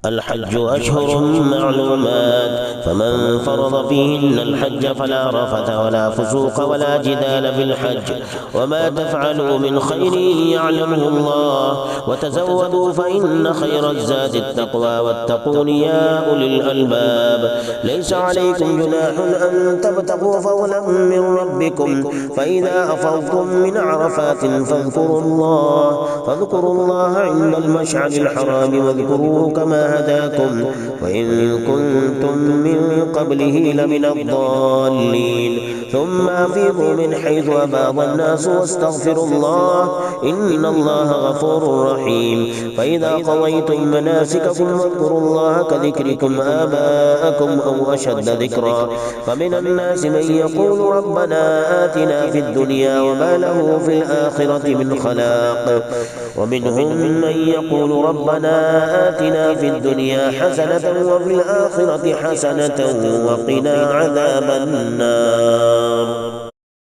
الحج أشهر معلومات، فمن فرض فيهن الحج فلا رفث ولا فسوق ولا جدال في الحج، وما تفعلوا من خير يعلمه الله، وتزودوا فإن خير الزاد التقوى واتقون يا أولي الألباب. ليس عليكم جناح أن تبتغوا فضلا من ربكم، فإذا أفضتم من عرفات فاذكروا الله عند المشعر الحرام، واذكروه كما هداكم وإن كنتم من قبله لمن الضالين. ثم أفيضوا من حيث أفاض الناس واستغفروا الله إن الله غفور رحيم. فإذا قضيتم مناسككم واذكروا الله كذكركم آباءكم أو أشد ذكرا. فمن الناس من يقول ربنا آتنا في الدنيا وما له في الآخرة من خلاق، ومنهم من يقول ربنا آتنا في الدنيا حسنة وفي الآخرة حسنة وقنا عذاب النار.